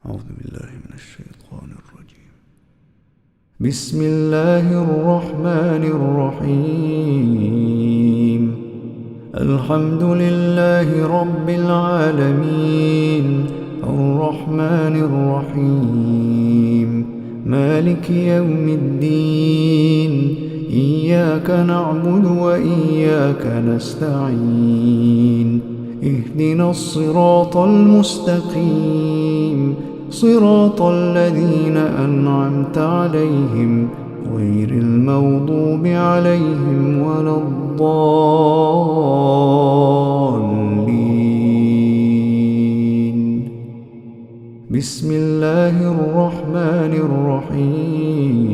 أعوذ بالله من الشيطان الرجيم. بسم الله الرحمن الرحيم. الحمد لله رب العالمين، الرحمن الرحيم، مالك يوم الدين، إياك نعبد وإياك نستعين، اهدنا الصراط المستقيم، صراط الذين أنعمت عليهم غير المغضوب عليهم ولا الضالين. بسم الله الرحمن الرحيم.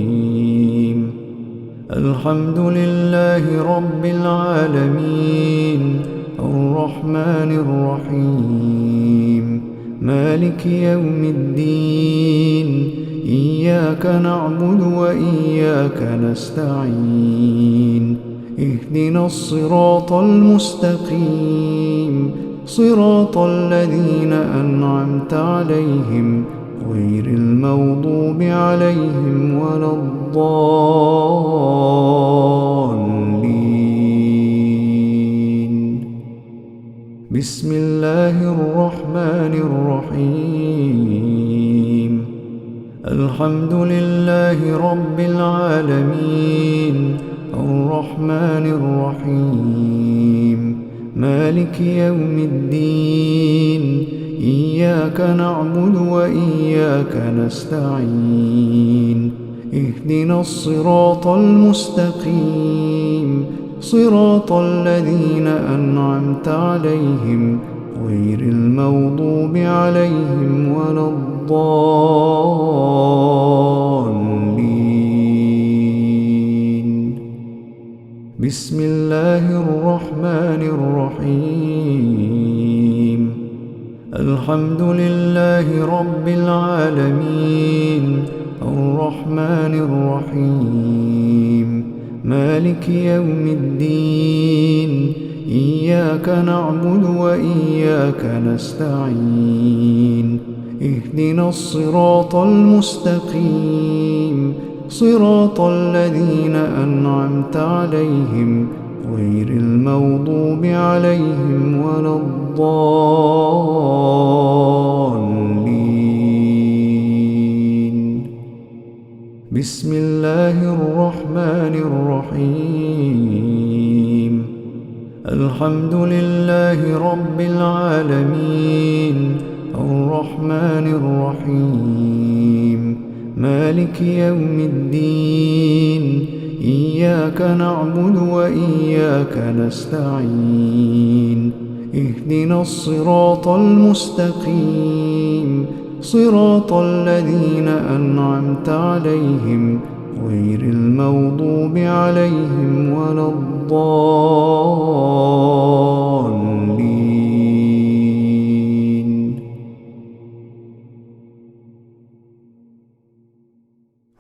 الحمد لله رب العالمين، الرحمن الرحيم، مالك يوم الدين، إياك نعبد وإياك نستعين، اهدنا الصراط المستقيم، صراط الذين أنعمت عليهم غير المغضوب عليهم ولا الضالين. بسم الله الرحمن الرحيم. الحمد لله رب العالمين، الرحمن الرحيم، مالك يوم الدين، إياك نعبد وإياك نستعين، اهدنا الصراط المستقيم، صراط الذين أنعمت عليهم غير المغضوب عليهم ولا الضالين. بسم الله الرحمن الرحيم. الحمد لله رب العالمين، الرحمن الرحيم، مالك يوم الدين، إياك نعبد وإياك نستعين، اهدنا الصراط المستقيم، صراط الذين أنعمت عليهم غير المغضوب عليهم ولا الضالين. بسم الله الرحمن الرحيم. الحمد لله رب العالمين، الرحمن الرحيم، مالك يوم الدين، إياك نعبد وإياك نستعين، اهدنا الصراط المستقيم، صراط الذين أنعمت عليهم غير المغضوب عليهم ولا الضالين.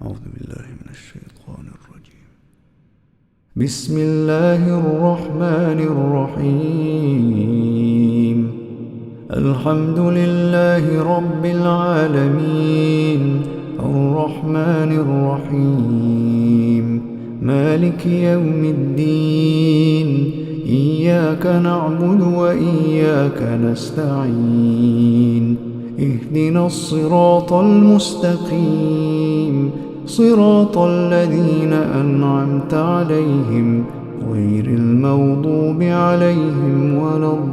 أعوذ بالله من الشيطان الرجيم. بسم الله الرحمن الرحيم. الحمد لله رب العالمين، الرحمن الرحيم، مالك يوم الدين، إياك نعبد وإياك نستعين، اهدنا الصراط المستقيم، صراط الذين أنعمت عليهم غير المغضوب عليهم ولا الضالين.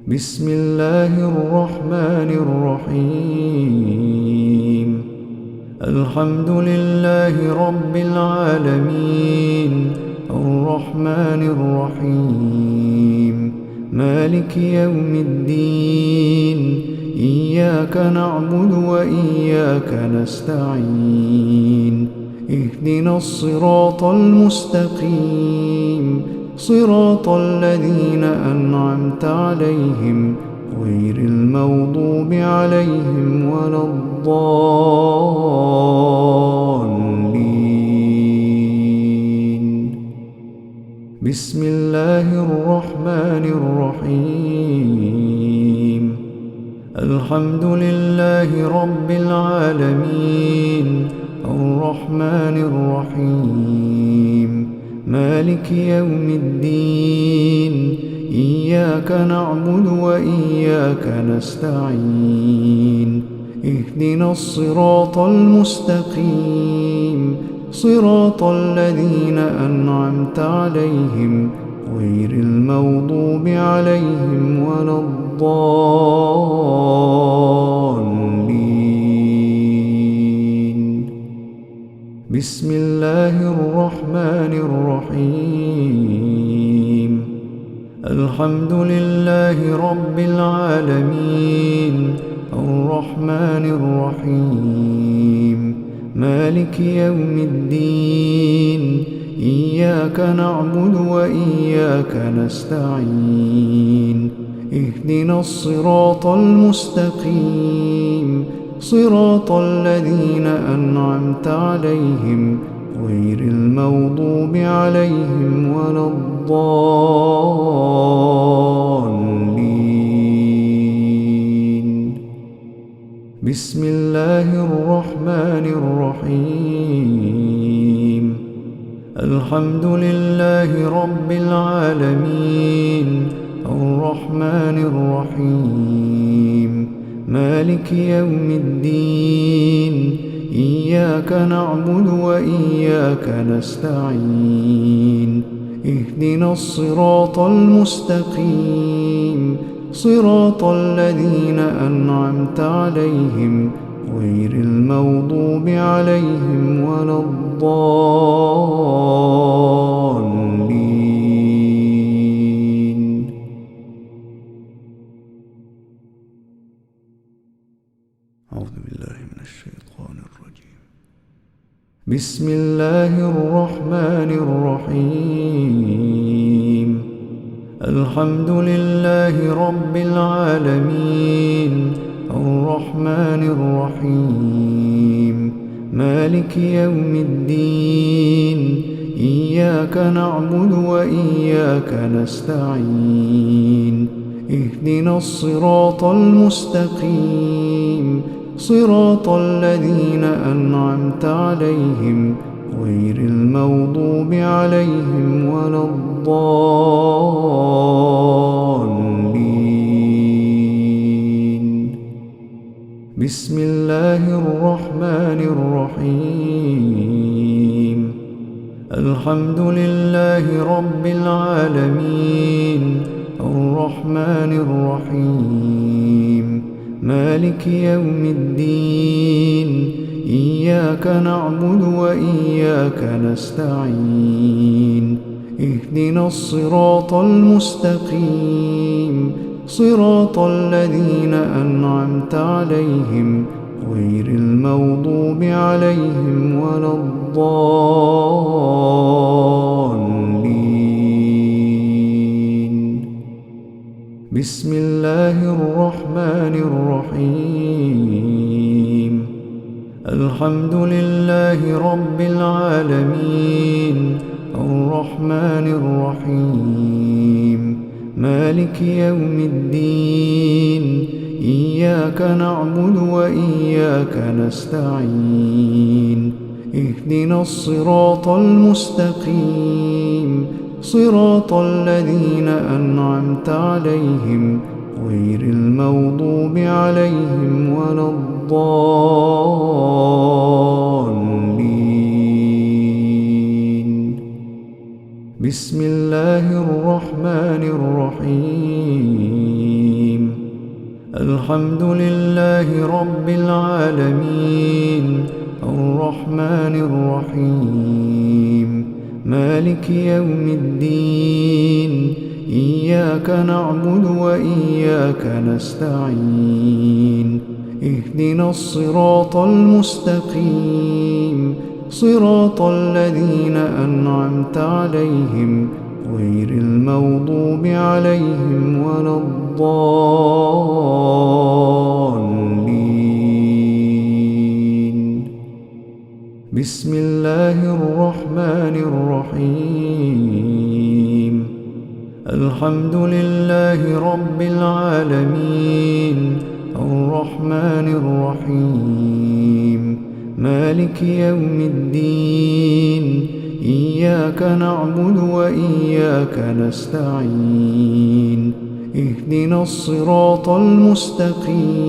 بسم الله الرحمن الرحيم. الحمد لله رب العالمين، الرحمن الرحيم، مالك يوم الدين، إياك نعبد وإياك نستعين، اهدنا الصراط المستقيم، صراط الذين أنعمت عليهم غير المغضوب عليهم ولا الضالين. بسم الله الرحمن الرحمن الرحيم الحمد لله رب العالمين الرحمن الرحيم مالك يوم الدين إياك نعبد وإياك نستعين اهدنا الصراط المستقيم صراط الذين أنعمت عليهم غير المغضوب عليهم ولا الضالين بسم الله الرحمن الرحيم الحمد لله رب العالمين الرحمن الرحيم مالك يوم الدين إياك نعبد وإياك نستعين اهدنا الصراط المستقيم صراط الذين أنعمت عليهم غير المغضوب عليهم ولا الضالين بسم الله الرحمن الرحيم الحمد لله رب العالمين الرحمن الرحيم مالك يوم الدين إياك نعبد وإياك نستعين اهدنا الصراط المستقيم صراط الذين أنعمت عليهم غير المغضوب عليهم ولا الضالين أعوذ بالله من الشيطان الرجيم بسم الله الرحمن الرحيم الحمد لله رب العالمين الرحمن الرحيم مالك يوم الدين إياك نعبد وإياك نستعين اهدنا الصراط المستقيم صراط الذين أنعمت عليهم غير المغضوب عليهم ولا الضالين بسم الله الرحمن الرحيم الحمد لله رب العالمين الرحمن الرحيم مالك يوم الدين إياك نعبد وإياك نستعين اهدنا الصراط المستقيم صراط الذين أنعمت عليهم غير المغضوب عليهم ولا الضالين بسم الله الرحمن الرحيم الحمد لله رب العالمين الرحمن الرحيم مالك يوم الدين إياك نعبد وإياك نستعين اهدنا الصراط المستقيم صراط الذين أنعمت عليهم غير المغضوب عليهم ولا الضالين بسم الله الرحمن الرحيم الحمد لله رب العالمين الرحمن الرحيم مالك يوم الدين إياك نعبد وإياك نستعين اهدنا الصراط المستقيم صراط الذين أنعمت عليهم غير المغضوب عليهم ولا الضالين بسم الله الرحمن الرحيم الحمد لله رب العالمين الرحمن الرحيم مالك يوم الدين إياك نعبد وإياك نستعين اهدنا الصراط المستقيم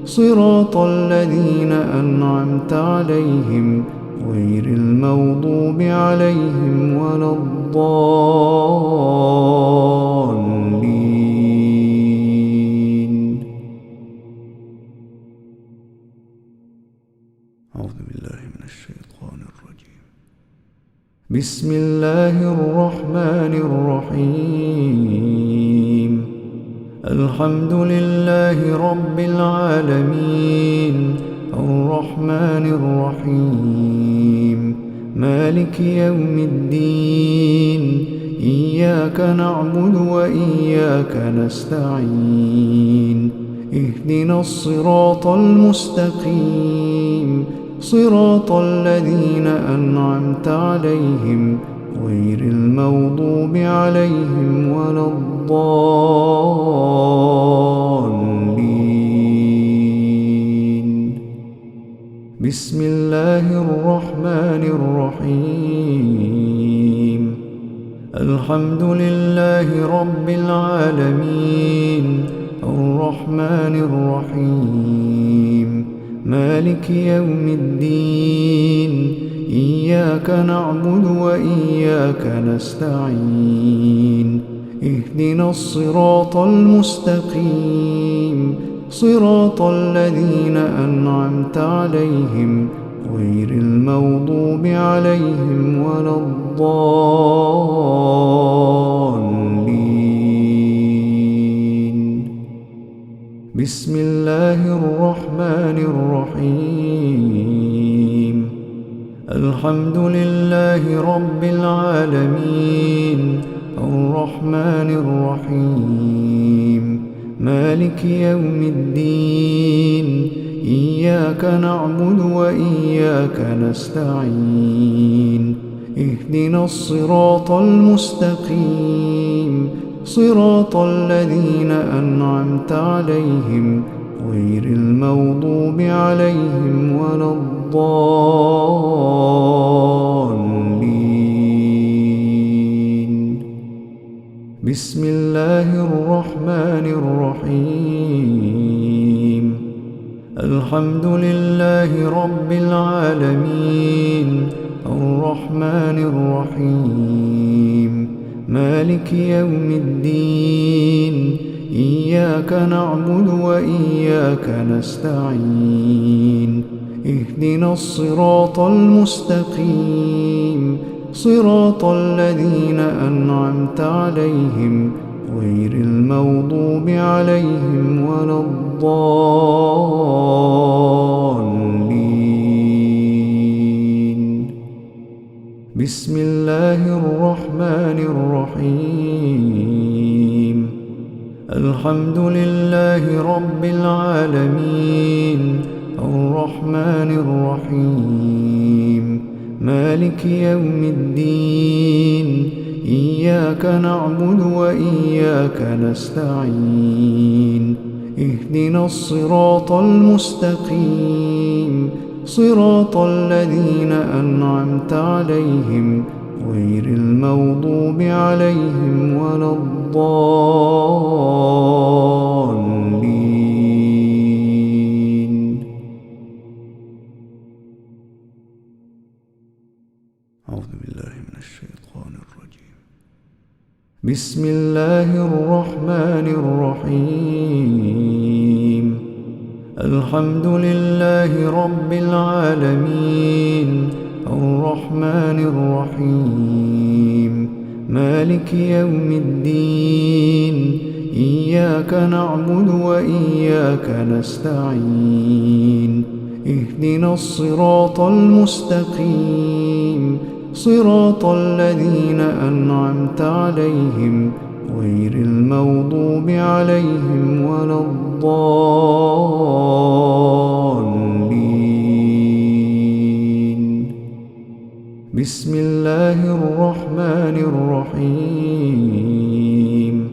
صراط الذين أنعمت عليهم غير المغضوب عليهم ولا الضالين. أعوذ بالله من الشيطان الرجيم. بسم الله الرحمن الرحيم الحمد لله رب العالمين الرحمن الرحيم مالك يوم الدين إياك نعبد وإياك نستعين اهدنا الصراط المستقيم صراط الذين أنعمت عليهم غير المغضوب عليهم ولا الضالين. بسم الله الرحمن الرحيم الحمد لله رب العالمين الرحمن الرحيم مالك يوم الدين إياك نعبد وإياك نستعين اهدنا الصراط المستقيم صراط الذين أنعمت عليهم غير المغضوب عليهم ولا الضالين. بسم الله الرحمن الرحيم الحمد لله رب العالمين الرحمن الرحيم مالك يوم الدين إياك نعبد وإياك نستعين اهدنا الصراط المستقيم صراط الذين أنعمت عليهم غير المغضوب عليهم ولا الضالين. بسم الله الرحمن الرحيم الحمد لله رب العالمين الرحمن الرحيم مالك يوم الدين إياك نعبد وإياك نستعين اهدنا الصراط المستقيم صراط الذين أنعمت عليهم غير المغضوب عليهم ولا الضالين. بسم الله الرحمن الرحيم الحمد لله رب العالمين الرحمن الرحيم مالك يوم الدين إياك نعبد وإياك نستعين اهدنا الصراط المستقيم صراط الذين أنعمت عليهم غير المغضوب عليهم ولا الضالين. أعوذ بالله من الشيطان الرجيم. بسم الله الرحمن الرحيم الحمد لله رب العالمين الرحمن الرحيم مالك يوم الدين إياك نعبد وإياك نستعين اهدنا الصراط المستقيم صراط الذين أنعمت عليهم غير المغضوب عليهم ولا الضالين. بسم الله الرحمن الرحيم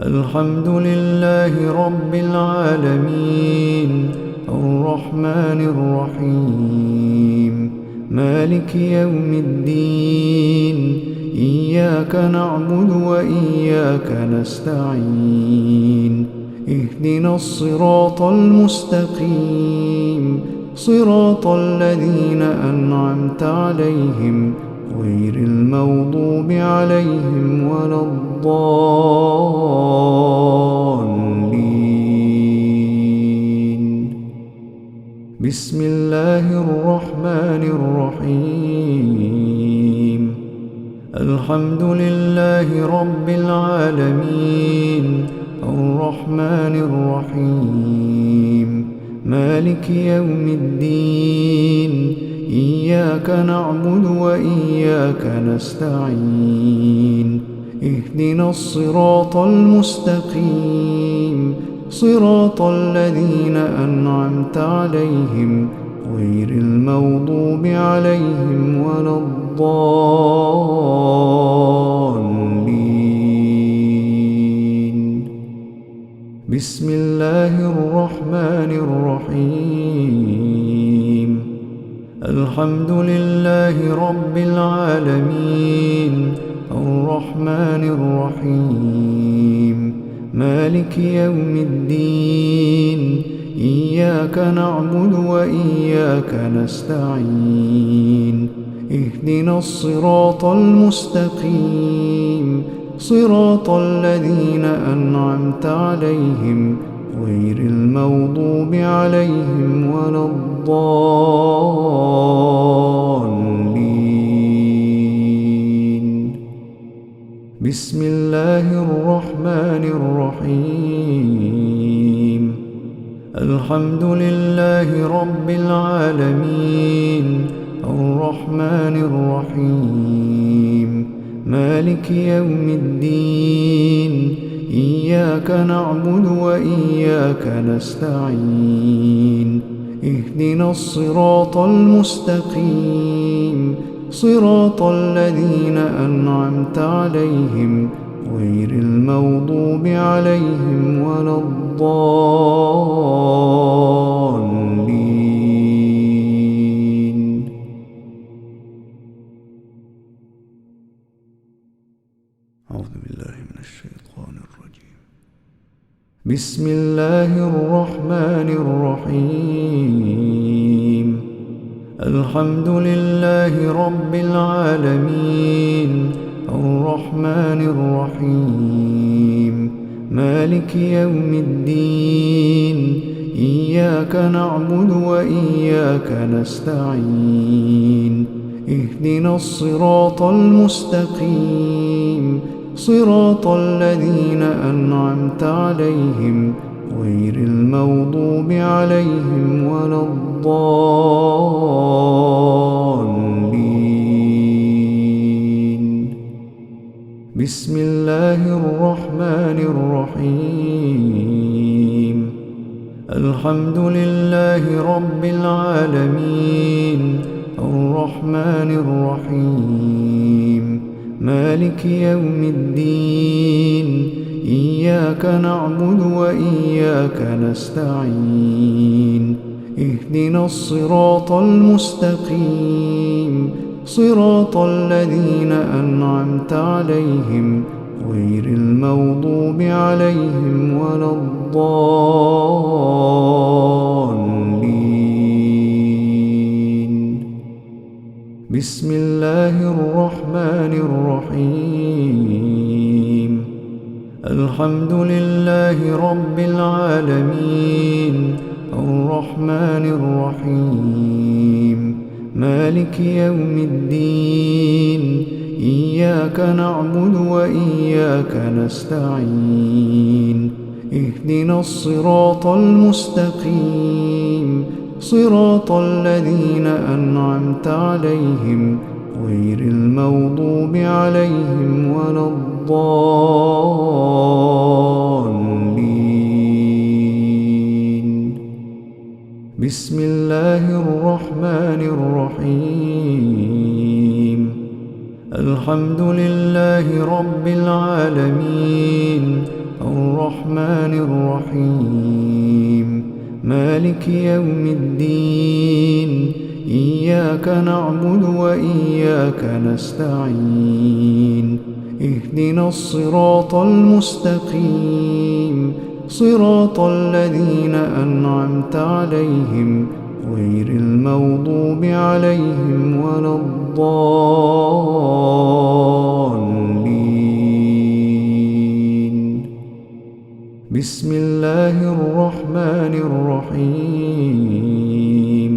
الحمد لله رب العالمين الرحمن الرحيم مالك يوم الدين إياك نعبد وإياك نستعين اهدنا الصراط المستقيم صراط الذين أنعمت عليهم غير المغضوب عليهم ولا الضالين بسم الله الرحمن الرحيم الحمد لله رب العالمين الرحمن الرحيم مالك يوم الدين إياك نعبد وإياك نستعين اهدنا الصراط المستقيم صراط الذين أنعمت عليهم غير المغضوب عليهم ولا الضالين بسم الله الرحمن الرحيم الحمد لله رب العالمين الرحمن الرحيم مالك يوم الدين إياك نعبد وإياك نستعين اهدنا الصراط المستقيم صراط الذين أنعمت عليهم غير المغضوب عليهم ولا الضالين بسم الله الرحمن الرحيم الحمد لله رب العالمين الرحمن الرحيم مالك يوم الدين إياك نعبد وإياك نستعين اهدنا الصراط المستقيم صراط الذين أنعمت عليهم غير المغضوب عليهم ولا الضالين أعوذ بالله من الشيطان الرجيم بسم الله الرحمن الرحيم الحمد لله رب العالمين الرحمن الرحيم مالك يوم الدين إياك نعبد وإياك نستعين اهدنا الصراط المستقيم صراط الذين أنعمت عليهم غير المغضوب عليهم ولا الضالين بسم الله الرحمن الرحيم الحمد لله رب العالمين الرحمن الرحيم مالك يوم الدين إياك نعبد وإياك نستعين اهدنا الصراط المستقيم صراط الذين أنعمت عليهم غير المغضوب عليهم ولا الضالين بسم الله الرحمن الرحيم الحمد لله رب العالمين الرحمن الرحيم مالك يوم الدين إياك نعبد وإياك نستعين اهدنا الصراط المستقيم صراط الذين أنعمت عليهم غير المغضوب عليهم ولا الضالين بسم الله الرحمن الرحيم الحمد لله رب العالمين الرحمن الرحيم مالك يوم الدين إياك نعبد وإياك نستعين اهدنا الصراط المستقيم صراط الذين أنعمت عليهم غير المغضوب عليهم ولا الضالين بسم الله الرحمن الرحيم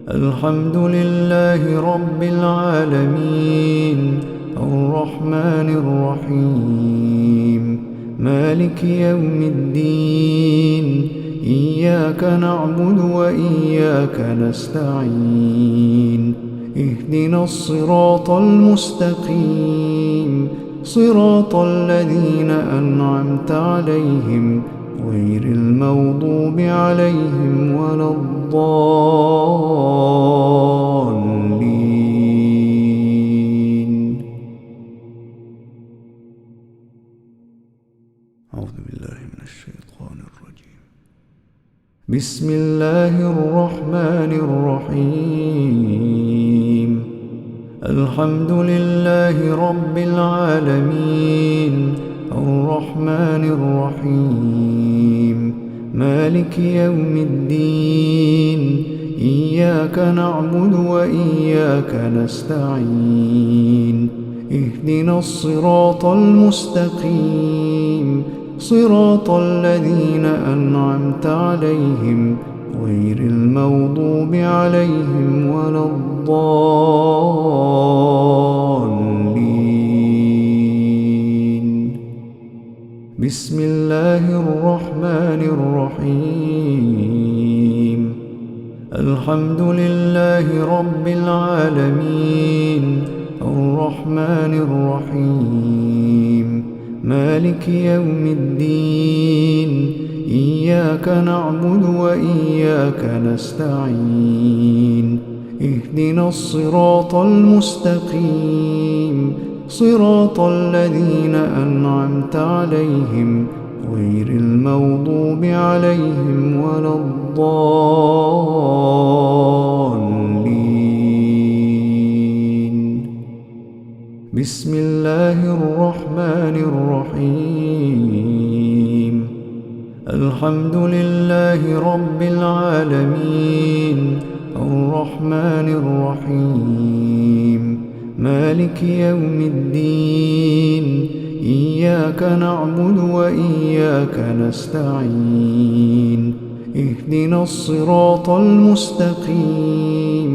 الحمد لله رب العالمين الرحمن الرحيم مالك يوم الدين إياك نعبد وإياك نستعين اهدنا الصراط المستقيم صراط الذين أنعمت عليهم غير المغضوب عليهم ولا الضالين. أعوذ بالله من الشيطان الرجيم. بسم الله الرحمن الرحيم الحمد لله رب العالمين الرحمن الرحيم مالك يوم الدين إياك نعبد وإياك نستعين اهدنا الصراط المستقيم صراط الذين أنعمت عليهم غير المغضوب عليهم ولا الضالين. بسم الله الرحمن الرحيم الحمد لله رب العالمين الرحمن الرحيم مالك يوم الدين إياك نعبد وإياك نستعين اهدنا الصراط المستقيم صراط الذين أنعمت عليهم غير المغضوب عليهم ولا الضالين. بسم الله الرحمن الرحيم الحمد لله رب العالمين الرحمن الرحيم مالك يوم الدين إياك نعبد وإياك نستعين اهدنا الصراط المستقيم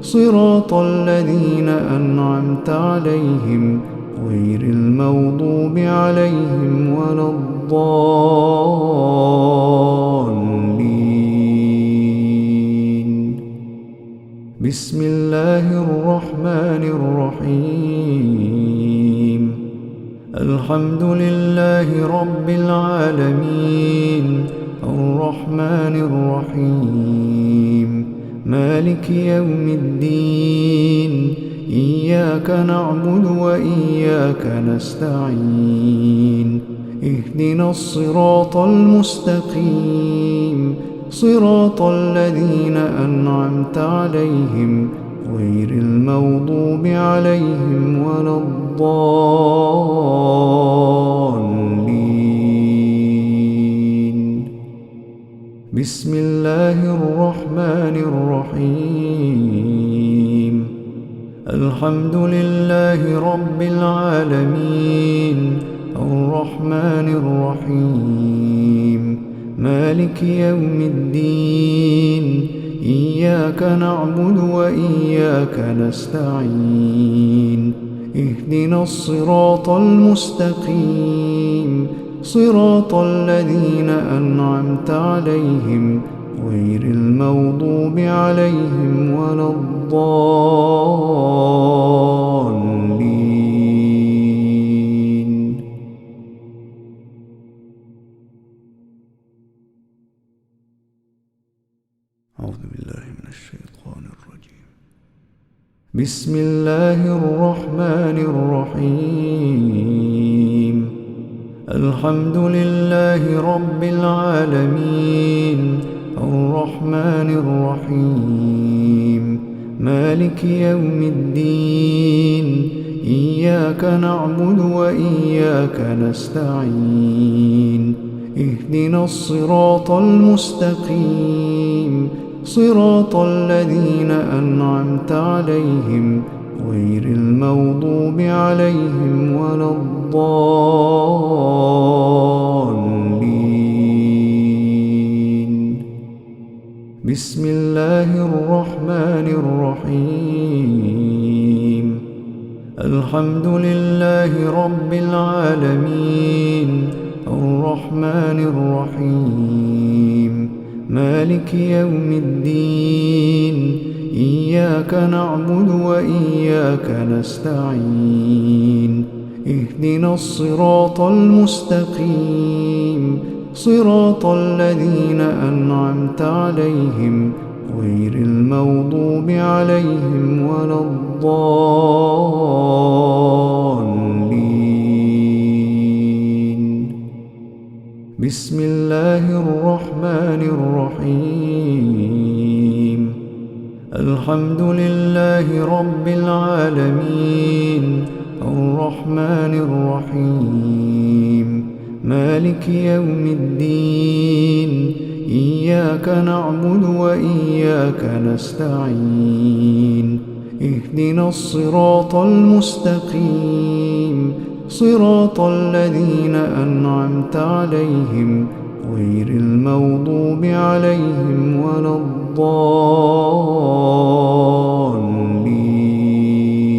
صراط الذين أنعمت عليهم غير المغضوب عليهم ولا الضالين. بسم الله الرحمن الرحيم الحمد لله رب العالمين الرحمن الرحيم مالك يوم الدين إياك نعبد وإياك نستعين اهدنا الصراط المستقيم صراط الذين أنعمت عليهم غير المغضوب عليهم ولا الضالين. بسم الله الرحمن الرحيم الحمد لله رب العالمين الرحمن الرحيم مالك يوم الدين إياك نعبد وإياك نستعين اهدنا الصراط المستقيم صراط الذين أنعمت عليهم غير المغضوب عليهم ولا الضالين. بسم الله الرحمن الرحيم الحمد لله رب العالمين الرحمن الرحيم مالك يوم الدين إياك نعبد وإياك نستعين اهدنا الصراط المستقيم صراط الذين أنعمت عليهم غير المغضوب عليهم ولا الضالين بسم الله الرحمن الرحيم الحمد لله رب العالمين الرحمن الرحيم مالك يوم الدين إياك نعبد وإياك نستعين اهدنا الصراط المستقيم صراط الذين أنعمت عليهم غير المغضوب عليهم ولا الضالين بسم الله الرحمن الرحيم الحمد لله رب العالمين الرحمن الرحيم مالك يوم الدين إياك نعبد وإياك نستعين اهدنا الصراط المستقيم صراط الذين أنعمت عليهم غير المغضوب عليهم ولا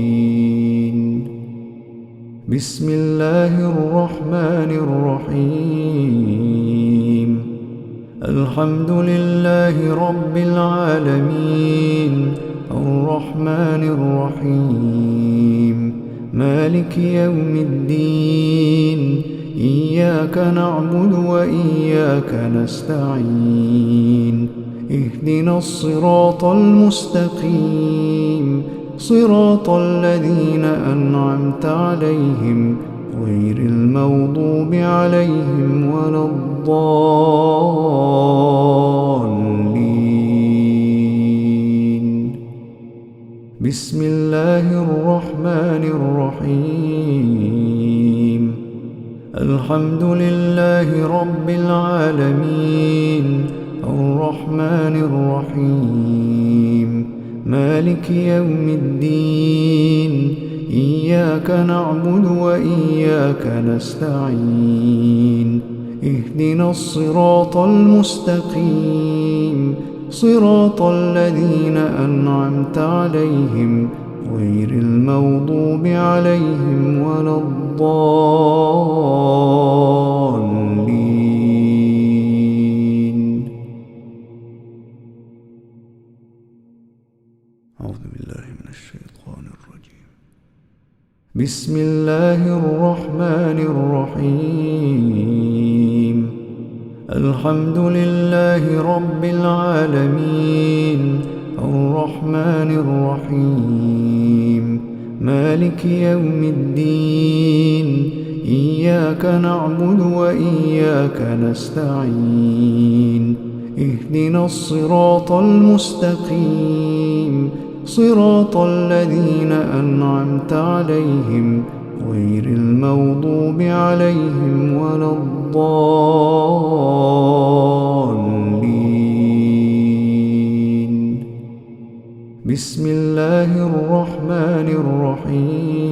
الضالين بسم الله الرحمن الرحيم الحمد لله رب العالمين الرحمن الرحيم مالك يوم الدين إياك نعبد وإياك نستعين اهدنا الصراط المستقيم صراط الذين أنعمت عليهم غير المغضوب عليهم ولا الضالين بسم الله الرحمن الرحيم الحمد لله رب العالمين الرحمن الرحيم مالك يوم الدين إياك نعبد وإياك نستعين اهدنا الصراط المستقيم صراط الذين أنعمت عليهم غير المغضوب عليهم ولا الضالين أعوذ بالله من الشيطان الرجيم بسم الله الرحمن الرحيم الحمد لله رب العالمين الرحمن الرحيم مالك يوم الدين إياك نعبد وإياك نستعين اهدنا الصراط المستقيم صراط الذين أنعمت عليهم غير المغضوب عليهم ولا الضالين بسم الله الرحمن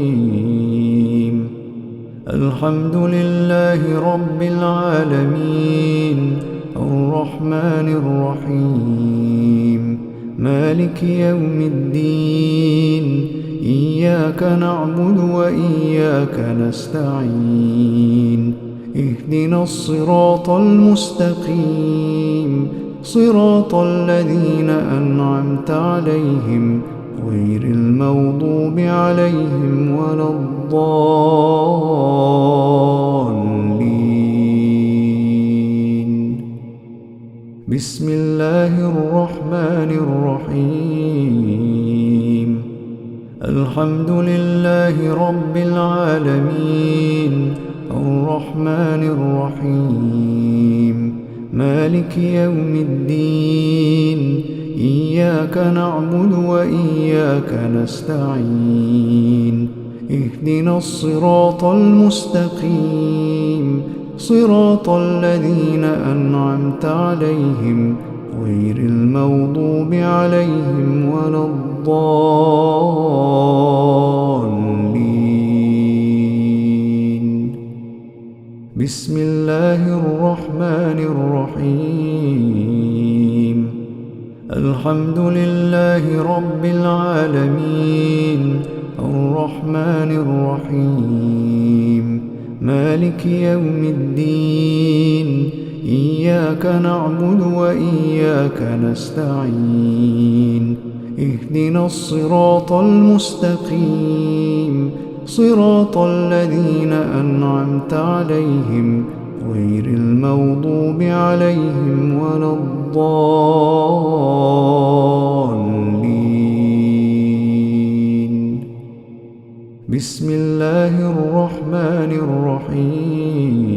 الرحيم الحمد لله رب العالمين الرحمن الرحيم مالك يوم الدين إياك نعبد وإياك نستعين اهدنا الصراط المستقيم صراط الذين أنعمت عليهم غير المغضوب عليهم ولا الضالين بسم الله الرحمن الرحيم الحمد لله رب العالمين الرحمن الرحيم مالك يوم الدين إياك نعبد وإياك نستعين اهدنا الصراط المستقيم صراط الذين أنعمت عليهم غير المغضوب عليهم ولا الضالين بسم الله الرحمن الرحيم الحمد لله رب العالمين الرحمن الرحيم مالك يوم الدين إياك نعبد وإياك نستعين اهدنا الصراط المستقيم صراط الذين أنعمت عليهم غير المغضوب عليهم ولا الضالين بسم الله الرحمن الرحيم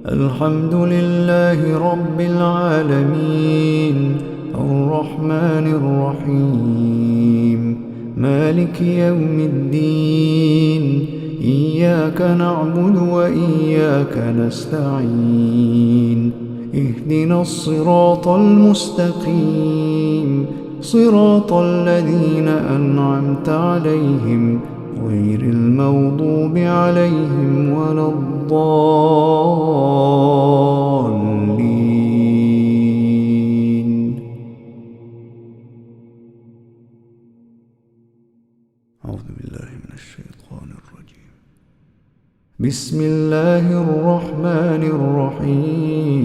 الحمد لله رب العالمين الرحمن الرحيم مالك يوم الدين إياك نعبد وإياك نستعين اهدنا الصراط المستقيم صراط الذين أنعمت عليهم غير المغضوب عليهم ولا الضالين أعوذ بالله من الشيطان الرجيم بسم الله الرحمن الرحيم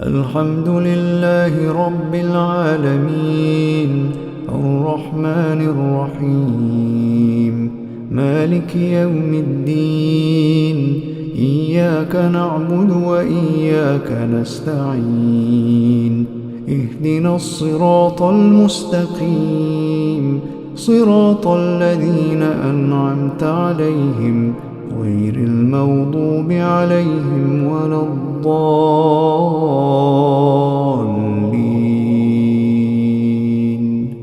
الحمد لله رب العالمين الرحمن الرحيم مالك يوم الدين إياك نعبد وإياك نستعين اهدنا الصراط المستقيم صراط الذين أنعمت عليهم غير المغضوب عليهم ولا الضالين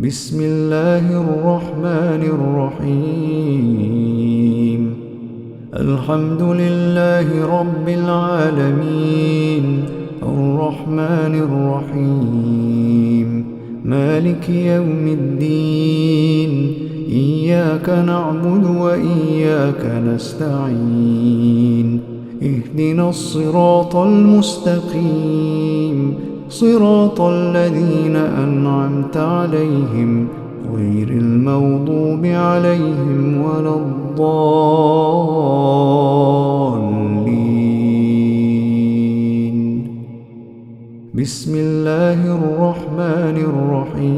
بسم الله الرحمن الرحيم الحمد لله رب العالمين الرحمن الرحيم مالك يوم الدين إياك نعبد وإياك نستعين اهدنا الصراط المستقيم صراط الذين أنعمت عليهم غير المغضوب عليهم ولا الضالين بسم الله الرحمن الرحيم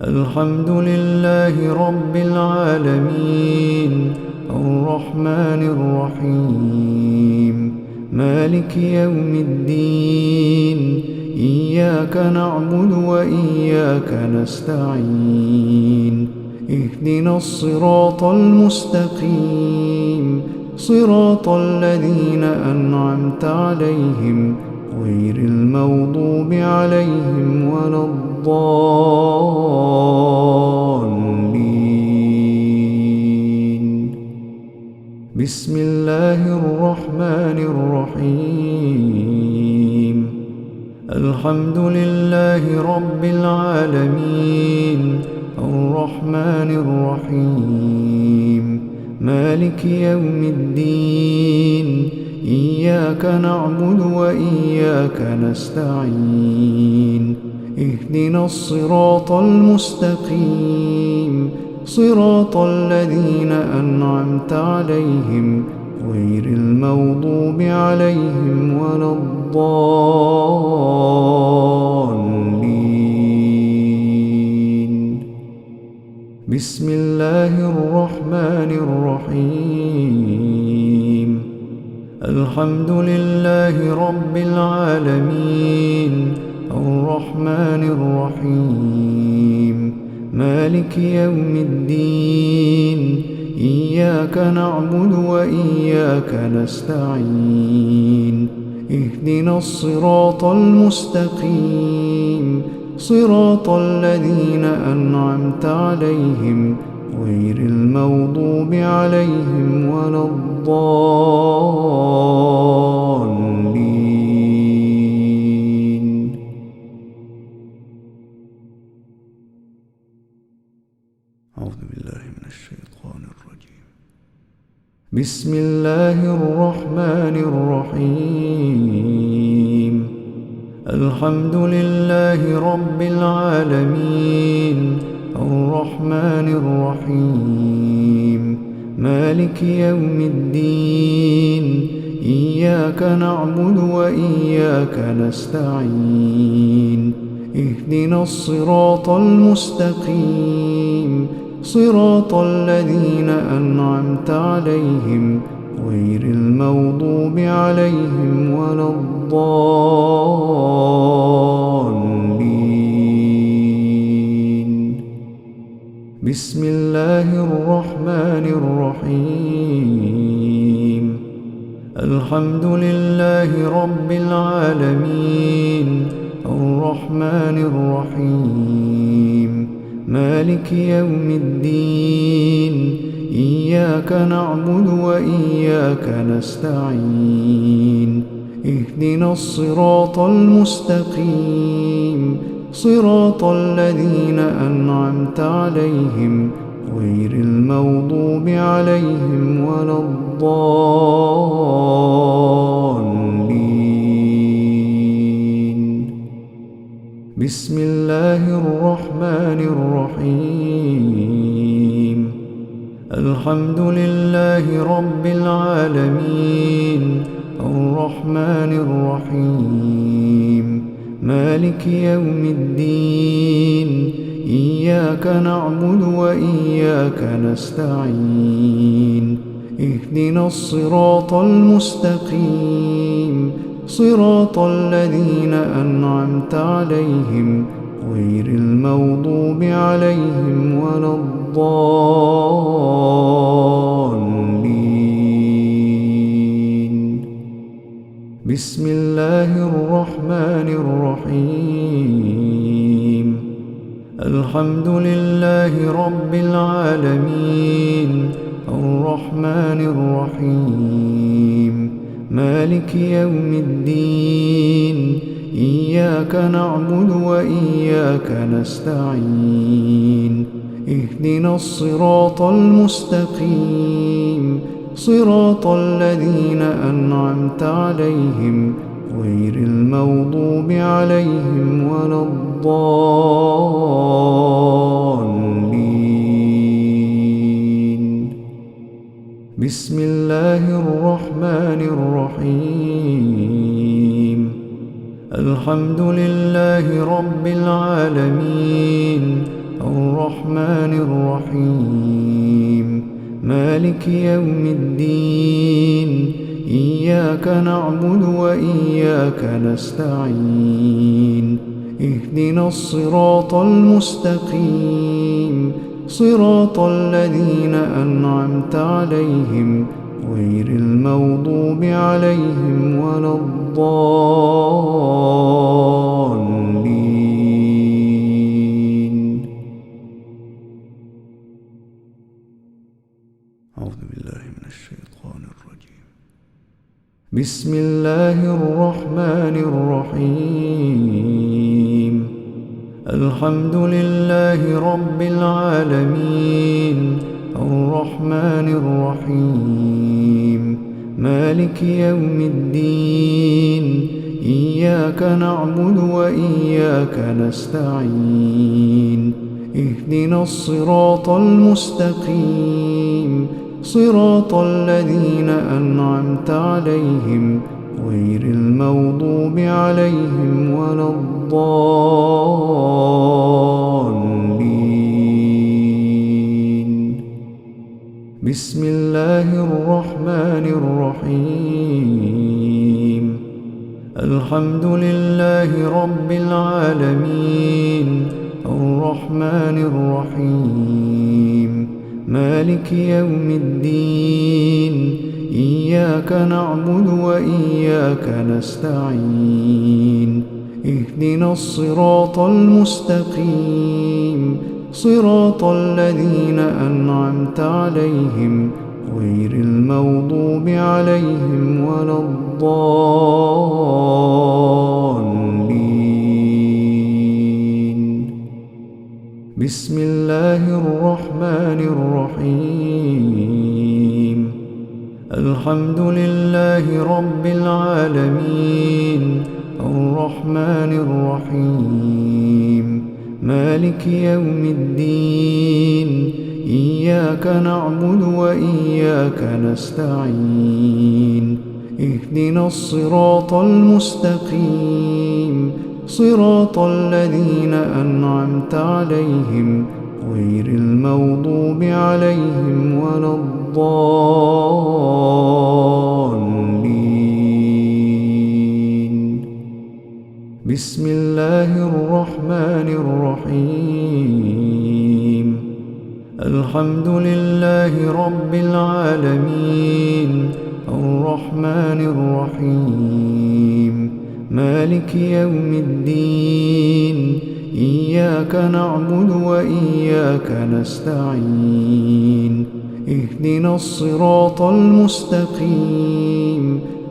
الحمد لله رب العالمين الرحمن الرحيم مالك يوم الدين إياك نعبد وإياك نستعين اهدنا الصراط المستقيم صراط الذين أنعمت عليهم غير المغضوب عليهم ولا الضالين بسم الله الرحمن الرحيم الحمد لله رب العالمين الرحمن الرحيم مالك يوم الدين إياك نعبد وإياك نستعين اهدنا الصراط المستقيم صراط الذين أنعمت عليهم غير المغضوب عليهم ولا الضالين بسم الله الرحمن الرحيم الحمد لله رب العالمين الرحمن الرحمن الرحيم مالك يوم الدين إياك نعبد وإياك نستعين اهدنا الصراط المستقيم صراط الذين أنعمت عليهم غير المغضوب عليهم ولا الضالين. أعوذ بالله من الشيطان الرجيم. بسم الله الرحمن الرحيم الحمد لله رب العالمين الرحمن الرحيم مالك يوم الدين إياك نعبد وإياك نستعين اهدنا الصراط المستقيم صراط الذين أنعمت عليهم غير المغضوب عليهم ولا الضالين. بسم الله الرحمن الرحيم الحمد لله رب العالمين الرحمن الرحيم مالك يوم الدين إياك نعبد وإياك نستعين اهدنا الصراط المستقيم صراط الذين أنعمت عليهم غير المغضوب عليهم ولا الضالين. بسم الله الرحمن الرحيم الحمد لله رب العالمين الرحمن الرحيم مالك يوم الدين إياك نعبد وإياك نستعين اهدنا الصراط المستقيم صراط الذين أنعمت عليهم غير المغضوب عليهم ولا الضالين. بسم الله الرحمن الرحيم الحمد لله رب العالمين الرحمن الرحيم مالك يوم الدين إياك نعبد وإياك نستعين اهدنا الصراط المستقيم صراط الذين أنعمت عليهم غير المغضوب عليهم ولا الضالين. بسم الله الرحمن الرحيم الحمد لله رب العالمين الرحمن الرحيم مالك يوم الدين إياك نعبد وإياك نستعين اهدنا الصراط المستقيم صراط الذين أنعمت عليهم غير المغضوب عليهم ولا الضالين. أعوذ بالله من الشيطان الرجيم. بسم الله الرحمن الرحيم الحمد لله رب العالمين الرحمن الرحيم مالك يوم الدين إياك نعبد وإياك نستعين اهدنا الصراط المستقيم صراط الذين أنعمت عليهم غير المغضوب عليهم ولا الضالين. بسم الله الرحمن الرحيم الحمد لله رب العالمين الرحمن الرحيم مالك يوم الدين إياك نعبد وإياك نستعين اهدنا الصراط المستقيم صراط الذين أنعمت عليهم غير المغضوب عليهم ولا الضالين. بسم الله الرحمن الرحيم الحمد لله رب العالمين الرحمن الرحيم مالك يوم الدين إياك نعبد وإياك نستعين اهدنا الصراط المستقيم صراط الذين أنعمت عليهم غير المغضوب عليهم ولا الضالين. بسم الله الرحمن الرحيم الحمد لله رب العالمين الرحمن الرحيم مالك يوم الدين إياك نعبد وإياك نستعين اهدنا الصراط المستقيم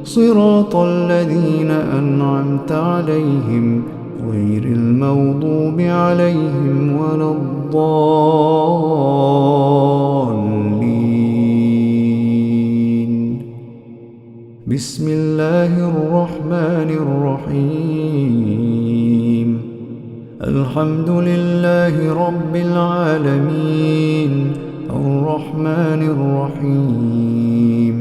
صراط الذين أنعمت عليهم غير المغضوب عليهم ولا الضالين. بسم الله الرحمن الرحيم الحمد لله رب العالمين الرحمن الرحيم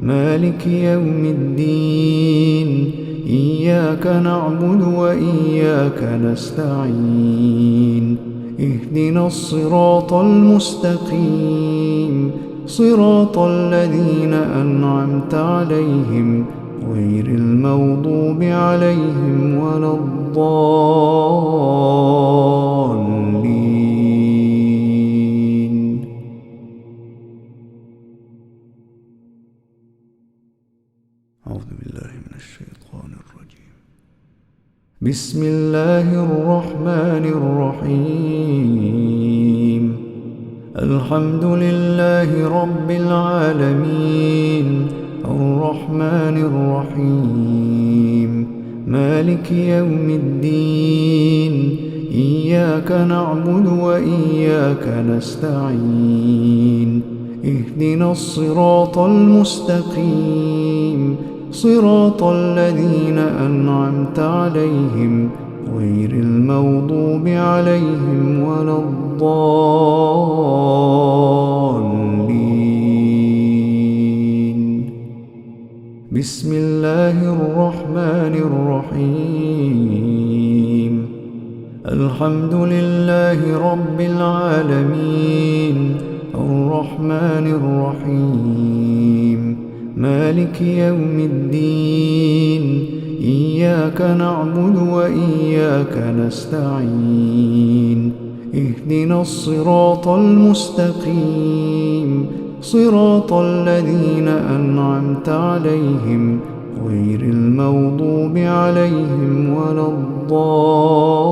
مالك يوم الدين إياك نعبد وإياك نستعين اهدنا الصراط المستقيم صراط الذين أنعمت عليهم غير المغضوب عليهم ولا الضالين. أعوذ بالله من الشيطان الرجيم. بسم الله الرحمن الرحيم الحمد لله رب العالمين الرحمن الرحيم مالك يوم الدين إياك نعبد وإياك نستعين اهدنا الصراط المستقيم صراط الذين أنعمت عليهم غير المغضوب عليهم ولا الضالين. بسم الله الرحمن الرحيم الحمد لله رب العالمين الرحمن الرحيم مالك يوم الدين إياك نعبد وإياك نستعين اهدنا الصراط المستقيم صراط الذين أنعمت عليهم غير المغضوب عليهم ولا الضالين.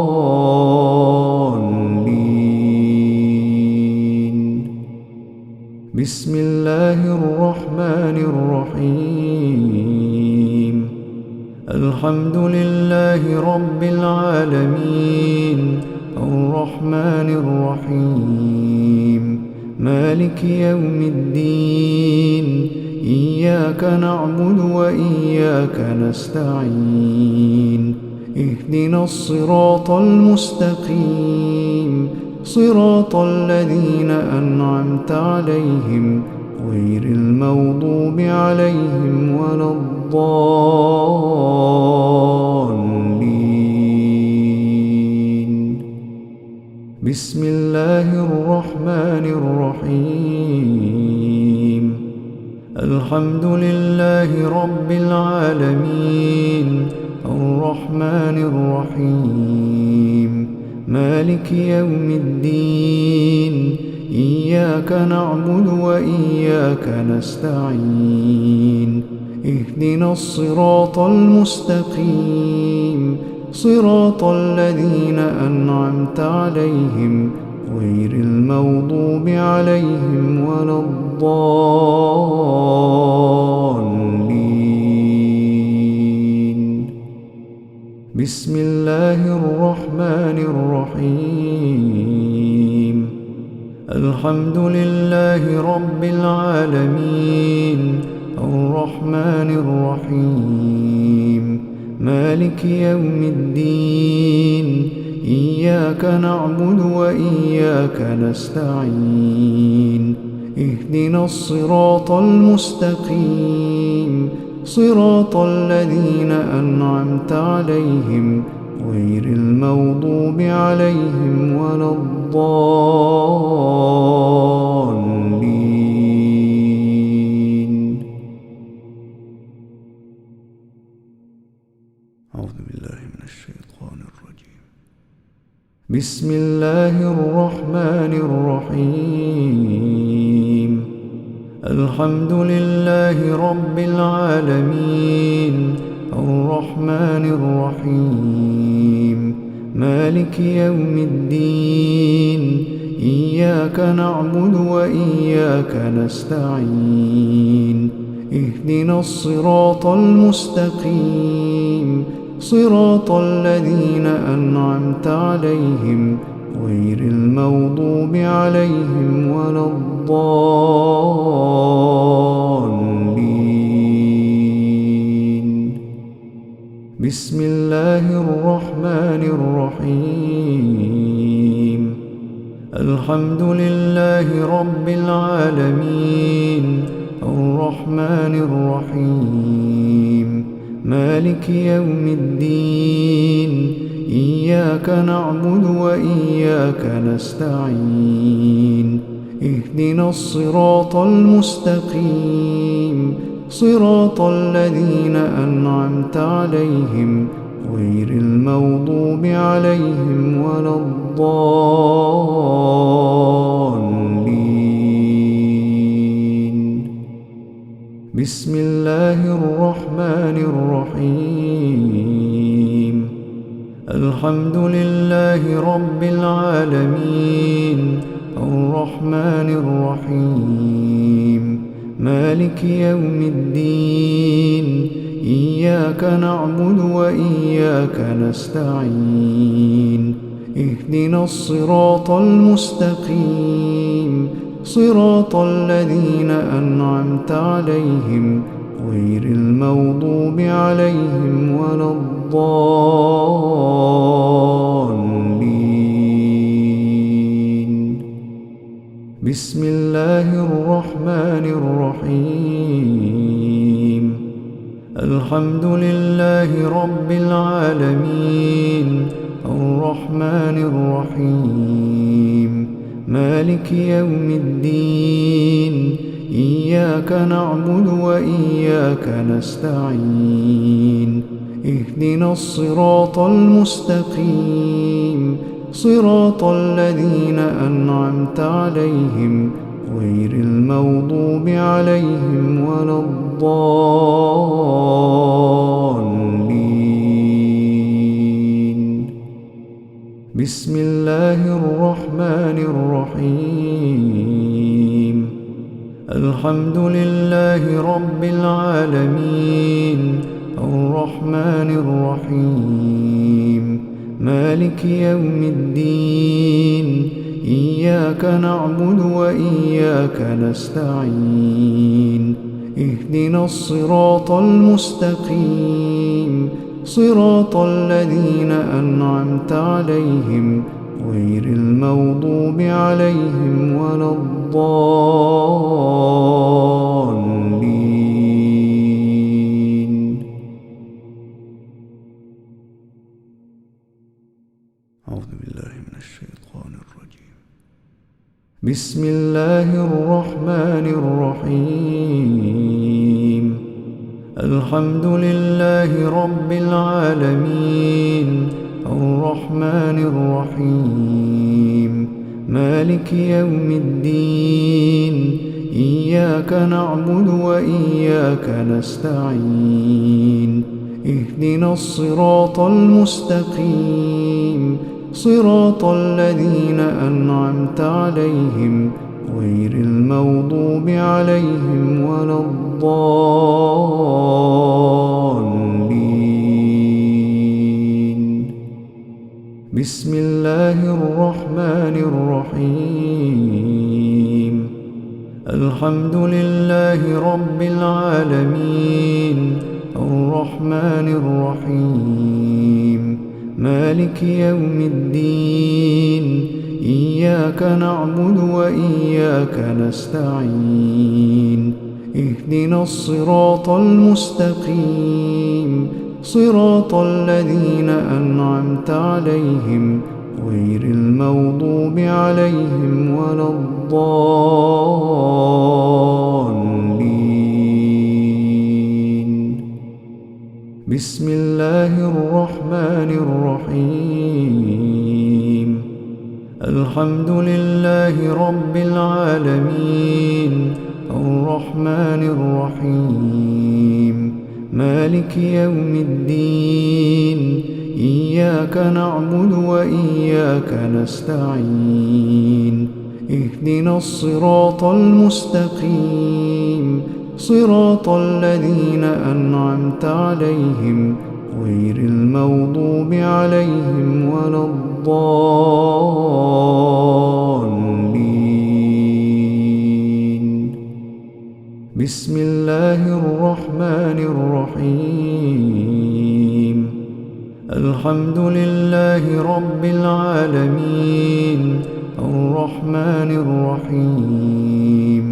بسم الله الرحمن الرحيم الحمد لله رب العالمين الرحمن الرحيم مالك يوم الدين إياك نعبد وإياك نستعين اهدنا الصراط المستقيم صراط الذين أنعمت عليهم غير المغضوب عليهم ولا الضالين. بسم الله الرحمن الرحيم الحمد لله رب العالمين الرحمن الرحيم مالك يوم الدين إياك نعبد وإياك نستعين اهدنا الصراط المستقيم صراط الذين أنعمت عليهم غير المغضوب عليهم ولا الضالين بسم الله الرحمن الرحيم الحمد لله رب العالمين الرحمن الرحيم مالك يوم الدين إياك نعبد وإياك نستعين اهدنا الصراط المستقيم صراط الذين أنعمت عليهم غير المغضوب عليهم ولا الضالين أعوذ بالله من الشيطان الرجيم بسم الله الرحمن الرحيم الحمد لله رب العالمين الرحمن الرحيم مالك يوم الدين إياك نعبد وإياك نستعين اهدنا الصراط المستقيم صراط الذين أنعمت عليهم غير المغضوب عليهم ولا الضالين بسم الله الرحمن الرحيم الحمد لله رب العالمين الرحمن الرحيم مالك يوم الدين إياك نعبد وإياك نستعين اهدنا الصراط المستقيم صراط الذين أنعمت عليهم غير المغضوب عليهم ولا الضالين بسم الله الرحمن الرحيم الحمد لله رب العالمين الرحمن الرحيم مالك يوم الدين إياك نعبد وإياك نستعين اهدنا الصراط المستقيم صراط الذين أنعمت عليهم غير المغضوب عليهم ولا الضالين بسم الله الرحمن الرحيم الحمد لله رب العالمين الرحمن الرحيم مالك يوم الدين إياك نعبد وإياك نستعين اهدنا الصراط المستقيم صراط الذين أنعمت عليهم غير المغضوب عليهم ولا الضالين بسم الله الرحمن الرحيم الحمد لله رب العالمين الرحمن الرحيم مالك يوم الدين إياك نعبد وإياك نستعين اهدنا الصراط المستقيم صراط الذين أنعمت عليهم غير المغضوب عليهم ولا الضالين أعوذ بالله من الشيطان الرجيم بسم الله الرحمن الرحيم الحمد لله رب العالمين الرحمن الرحيم مالك يوم الدين إياك نعبد وإياك نستعين اهدنا الصراط المستقيم صراط الذين أنعمت عليهم غير المغضوب عليهم ولا الضالين. بسم الله الرحمن الرحيم الحمد لله رب العالمين الرحمن الرحيم مالك يوم الدين إياك نعبد وإياك نستعين اهدنا الصراط المستقيم صراط الذين أنعمت عليهم غير المغضوب عليهم ولا الضالين. بسم الله الرحمن الرحيم الحمد لله رب العالمين الرحمن الرحيم مالك يوم الدين إياك نعبد وإياك نستعين اهدنا الصراط المستقيم صراط الذين أنعمت عليهم غير المغضوب عليهم ولا الضالين. بسم الله الرحمن الرحيم الحمد لله رب العالمين الرحمن الرحيم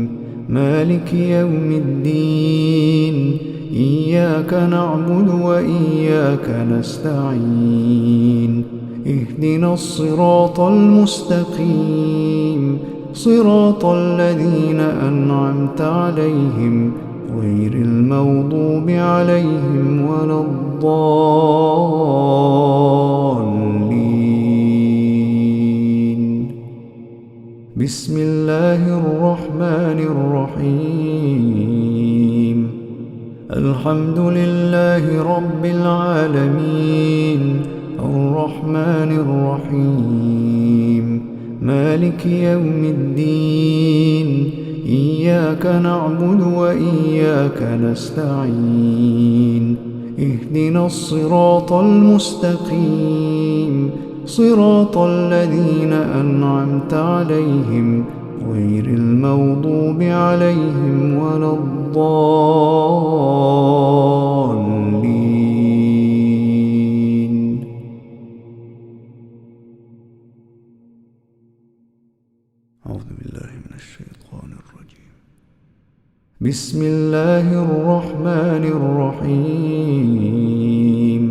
مالك يوم الدين إياك نعبد وإياك نستعين اهدنا الصراط المستقيم صراط الذين أنعمت عليهم غير المغضوب عليهم ولا الضالين. بسم الله الرحمن الرحيم الحمد لله رب العالمين الرحمن الرحيم مالك يوم الدين إياك نعبد وإياك نستعين اهدنا الصراط المستقيم صراط الذين أنعمت عليهم غير المغضوب عليهم ولا الضالين. أعوذ بالله من الشيطان الرجيم. بسم الله الرحمن الرحيم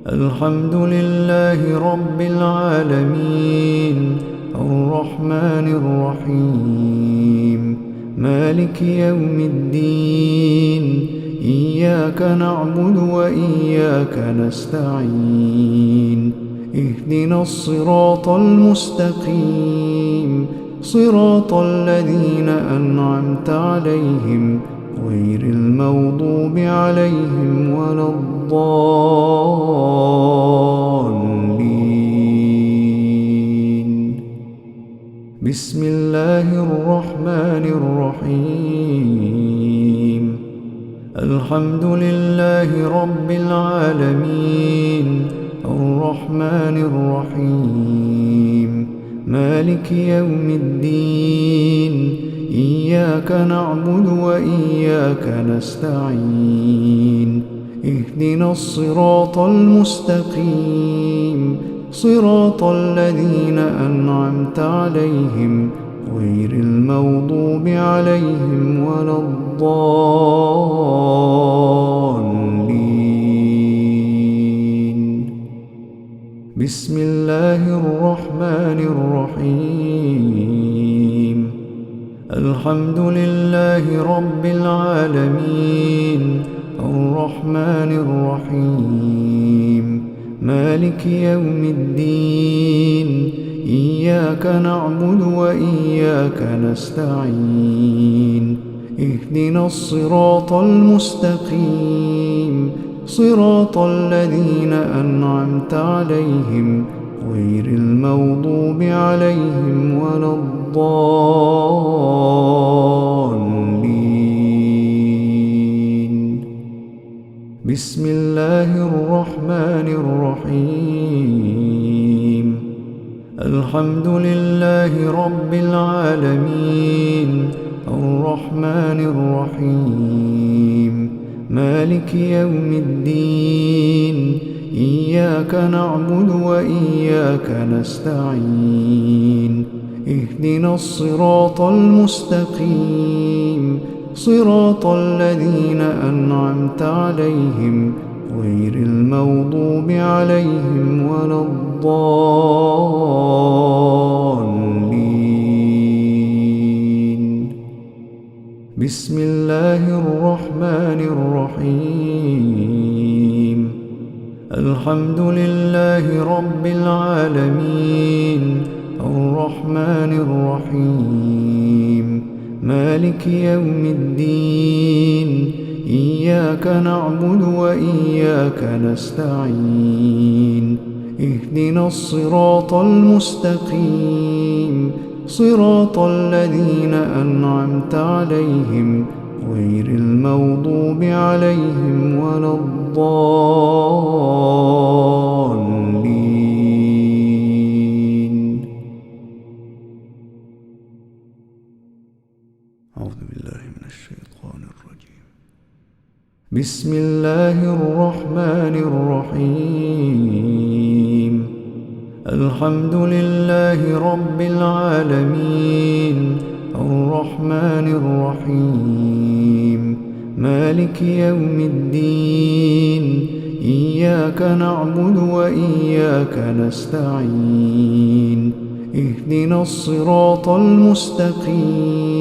الحمد لله رب العالمين الرحمن الرحيم مالك يوم الدين إياك نعبد وإياك نستعين اهدنا الصراط المستقيم صراط الذين أنعمت عليهم غير المغضوب عليهم ولا الضالين. بسم الله الرحمن الرحيم الحمد لله رب العالمين الرحمن الرحيم مالك يوم الدين إياك نعبد وإياك نستعين اهدنا الصراط المستقيم صراط الذين أنعمت عليهم غير المغضوب عليهم ولا الضالين. بسم الله الرحمن الرحيم الحمد لله رب العالمين الرحمن الرحيم مالك يوم الدين إياك نعبد وإياك نستعين اهدنا الصراط المستقيم صراط الذين أنعمت عليهم غير المغضوب عليهم ولا الضالين بسم الله الرحمن الرحيم الحمد لله رب العالمين الرحمن الرحيم مالك يوم الدين إياك نعبد وإياك نستعين اهدنا الصراط المستقيم صراط الذين أنعمت عليهم غير المغضوب عليهم ولا الضالين بسم الله الرحمن الرحيم الحمد لله رب العالمين الرحمن الرحيم مالك يوم الدين إياك نعبد وإياك نستعين اهدنا الصراط المستقيم صراط الذين أنعمت عليهم غير المغضوب عليهم ولا الضالين أعوذ بالله من الشيطان الرجيم بسم الله الرحمن الرحيم الحمد لله رب العالمين الرحمن الرحيم مالك يوم الدين إياك نعبد وإياك نستعين اهدنا الصراط المستقيم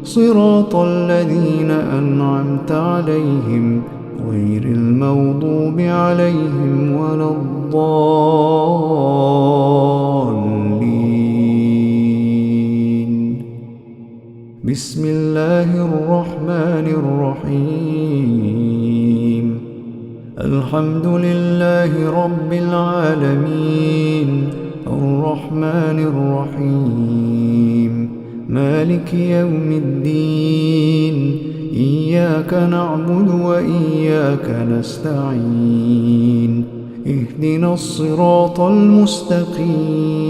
صراط الذين أنعمت عليهم غير المغضوب عليهم ولا الضالين بسم الله الرحمن الرحيم الحمد لله رب العالمين الرحمن الرحيم مالك يوم الدين إياك نعبد وإياك نستعين اهدنا الصراط المستقيم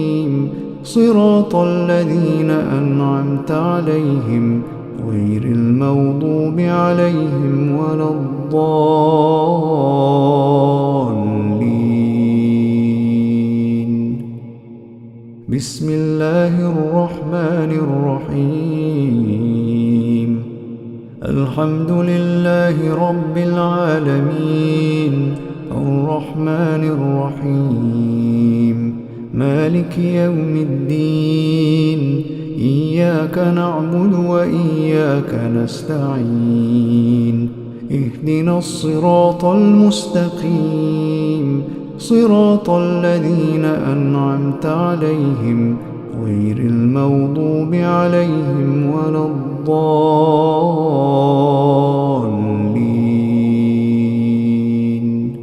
صراط الذين أنعمت عليهم غير المغضوب عليهم ولا الضالين بسم الله الرحمن الرحيم الحمد لله رب العالمين الرحمن الرحيم مالك يوم الدين إياك نعبد وإياك نستعين اهدنا الصراط المستقيم صراط الذين أنعمت عليهم غير المغضوب عليهم ولا الضالين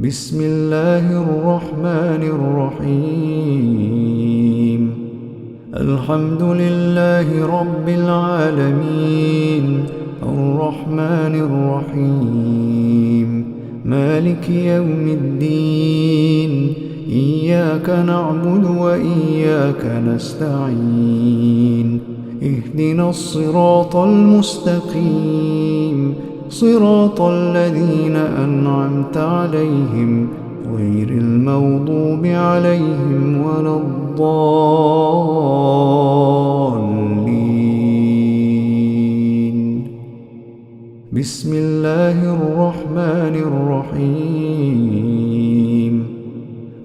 بسم الله الرحمن الرحيم الحمد لله رب العالمين الرحمن الرحيم مالك يوم الدين إياك نعبد وإياك نستعين اهدنا الصراط المستقيم صراط الذين أنعمت عليهم غير المغضوب عليهم ولا الضالين بسم الله الرحمن الرحيم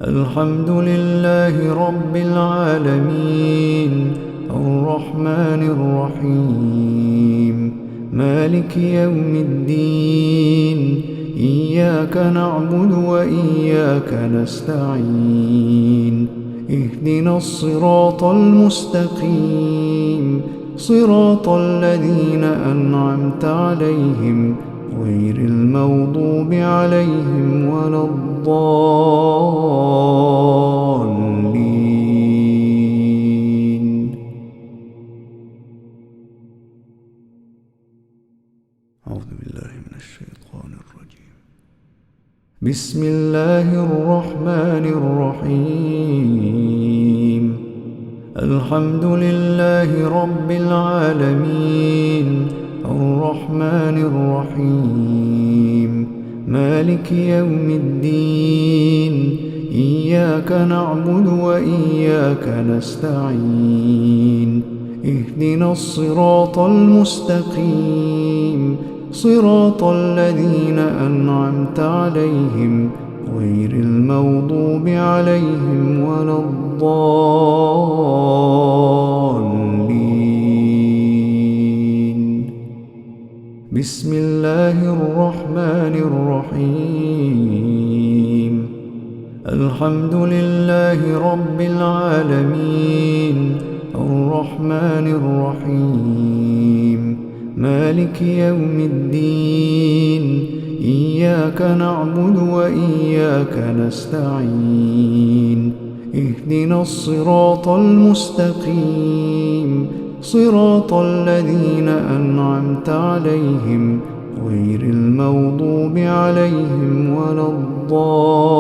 الحمد لله رب العالمين الرحمن الرحيم مالك يوم الدين إياك نعبد وإياك نستعين اهدنا الصراط المستقيم صراط الذين أنعمت عليهم غير المغضوب عليهم ولا الضالين. أعوذ بالله من الشيطان الرجيم. بسم الله الرحمن الرحيم. الحمد لله رب العالمين الرحمن الرحيم مالك يوم الدين إياك نعبد وإياك نستعين اهدنا الصراط المستقيم صراط الذين أنعمت عليهم غير المغضوب عليهم ولا الضالين. بسم الله الرحمن الرحيم. الحمد لله رب العالمين الرحمن الرحيم مالك يوم الدين إياك نعبد وإياك نستعين اهدنا الصراط المستقيم صراط الذين أنعمت عليهم غير المغضوب عليهم ولا الضالين.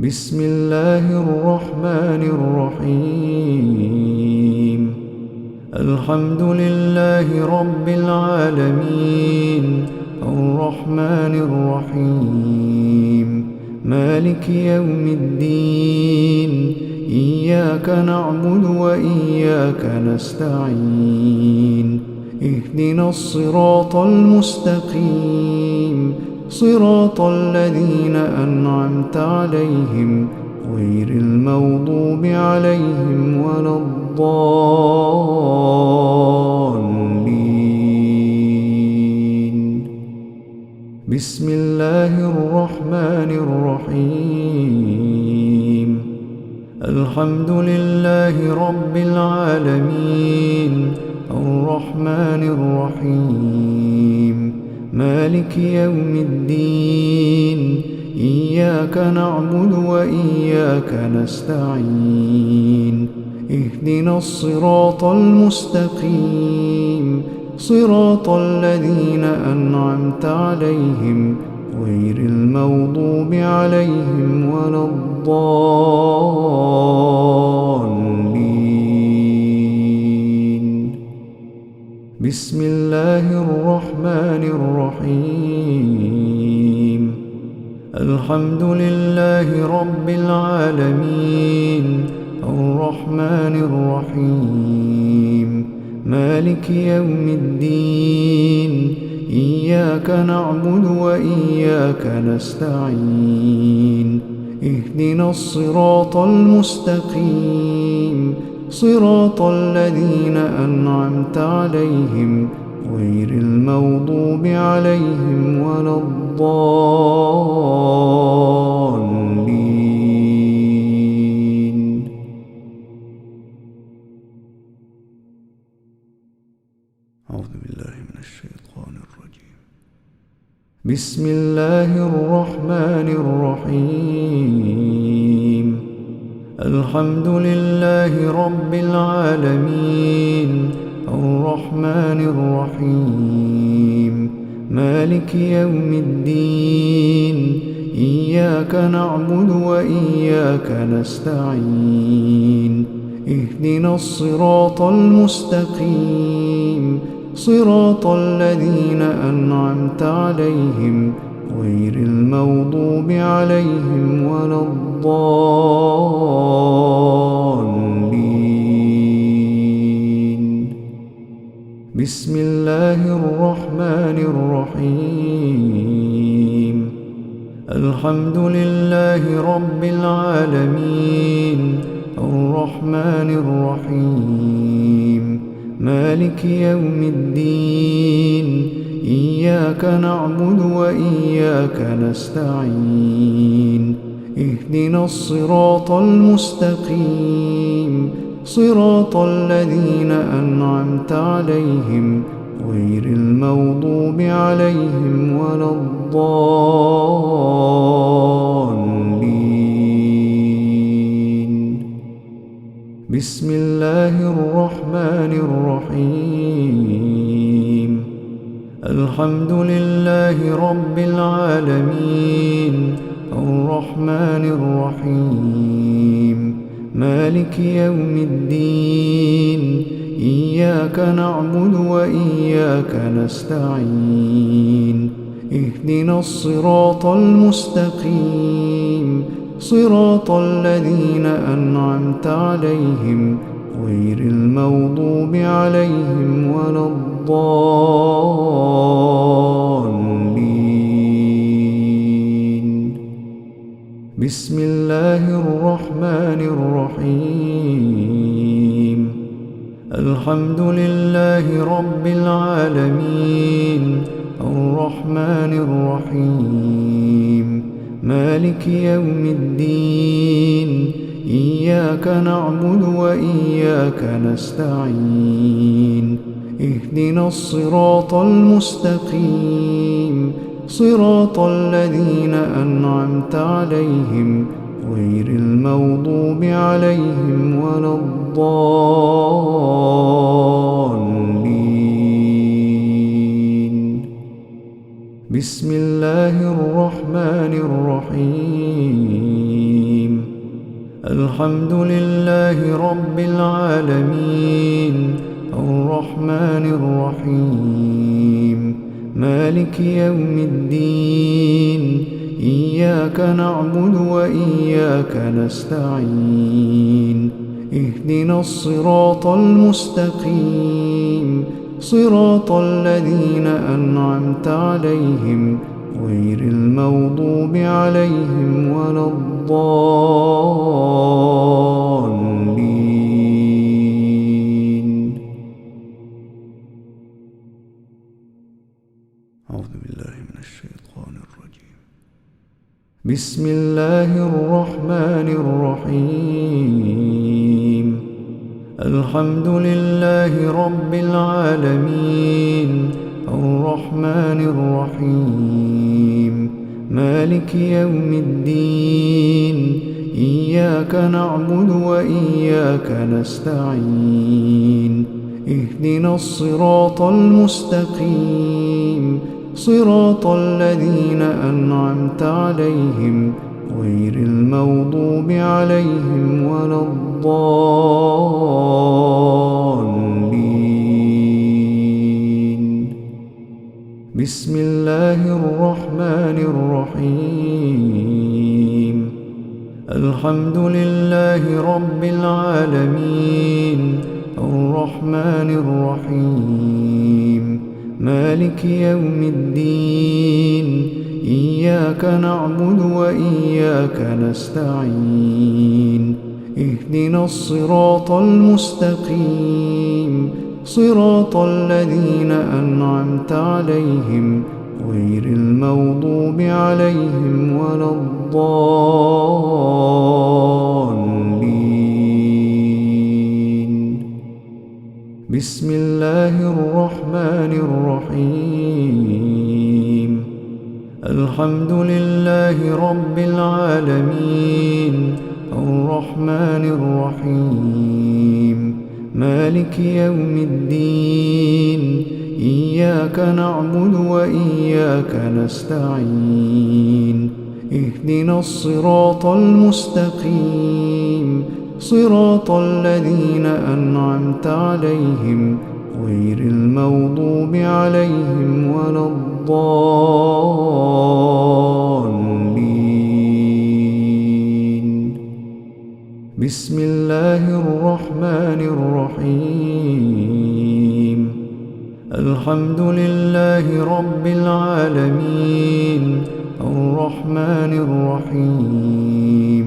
بسم الله الرحمن الرحيم. الحمد لله رب العالمين الرحمن الرحيم مالك يوم الدين إياك نعبد وإياك نستعين اهدنا الصراط المستقيم صراط الذين أنعمت عليهم غير المغضوب عليهم ولا الضالين. بسم الله الرحمن الرحيم. الحمد لله رب العالمين الرحمن الرحيم مالك يوم الدين إياك نعبد وإياك نستعين اهدنا الصراط المستقيم صراط الذين أنعمت عليهم غير المغضوب عليهم ولا الضالين. بسم الله الرحمن الرحيم. الحمد لله رب العالمين الرحمن الرحيم مالك يوم الدين إياك نعبد وإياك نستعين اهدنا الصراط المستقيم صراط الذين أنعمت عليهم غير المغضوب عليهم ولا الضالين. أعوذ بالله من الشيطان الرجيم. بسم الله الرحمن الرحيم. الحمد لله رب العالمين الرحمن الرحيم مالك يوم الدين إياك نعبد وإياك نستعين اهدنا الصراط المستقيم صراط الذين أنعمت عليهم غير المغضوب عليهم ولا الضالين. بسم الله الرحمن الرحيم. الحمد لله رب العالمين الرحمن الرحيم مالك يوم الدين إياك نعبد وإياك نستعين اهدنا الصراط المستقيم صراط الذين أنعمت عليهم غير المغضوب عليهم ولا الضالين بسم الله الرحمن الرحيم الحمد لله رب العالمين الرحمن الرحيم مالك يوم الدين إياك نعبد وإياك نستعين اهدنا الصراط المستقيم صراط الذين أنعمت عليهم غير المغضوب عليهم ولا الضالين بسم الله الرحمن الرحيم الحمد لله رب العالمين الرحمن الرحيم مالك يوم الدين إياك نعبد وإياك نستعين اهدنا الصراط المستقيم صراط الذين أنعمت عليهم غير المغضوب عليهم ولا الضالين بسم الله الرحمن الرحيم الحمد لله رب العالمين الرحمن الرحيم مالك يوم الدين إياك نعبد وإياك نستعين اهدنا الصراط المستقيم صراط الذين أنعمت عليهم غير المغضوب عليهم ولا الضالين أعوذ بالله من الشيطان الرجيم بسم الله الرحمن الرحيم الحمد لله رب العالمين الرحمن الرحيم مالك يوم الدين إياك نعبد وإياك نستعين اهدنا الصراط المستقيم صراط الذين أنعمت عليهم غير المغضوب عليهم ولا الضالين بسم الله الرحمن الرحيم الحمد لله رب العالمين الرحمن الرحيم مالك يوم الدين إياك نعبد وإياك نستعين اهدنا الصراط المستقيم صراط الذين أنعمت عليهم غير المغضوب عليهم ولا الضالين بسم الله الرحمن الرحيم الحمد لله رب العالمين الرحمن الرحيم مالك يوم الدين إياك نعبد وإياك نستعين اهدنا الصراط المستقيم صراط الذين أنعمت عليهم غير المغضوب عليهم ولا الضالين بسم الله الرحمن الرحيم الحمد لله رب العالمين الرحمن الرحيم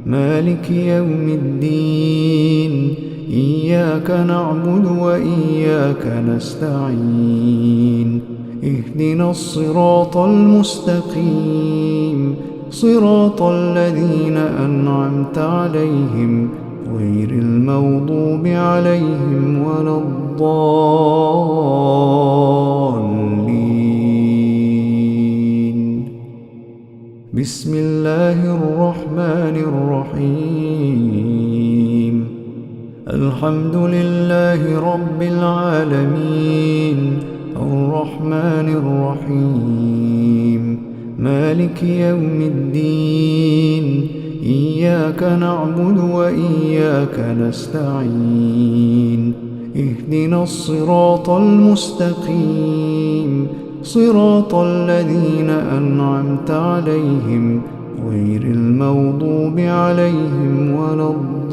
مالك يوم الدين إياك نعبد وإياك نستعين اهدنا الصراط المستقيم صراط الذين أنعمت عليهم غير المغضوب عليهم ولا الضالين. بسم الله الرحمن الرحيم. الحمد لله رب العالمين الرحمن الرحيم مالك يوم الدين إياك نعبد وإياك نستعين اهدنا الصراط المستقيم صراط الذين أنعمت عليهم غير المغضوب عليهم ولا الضالين.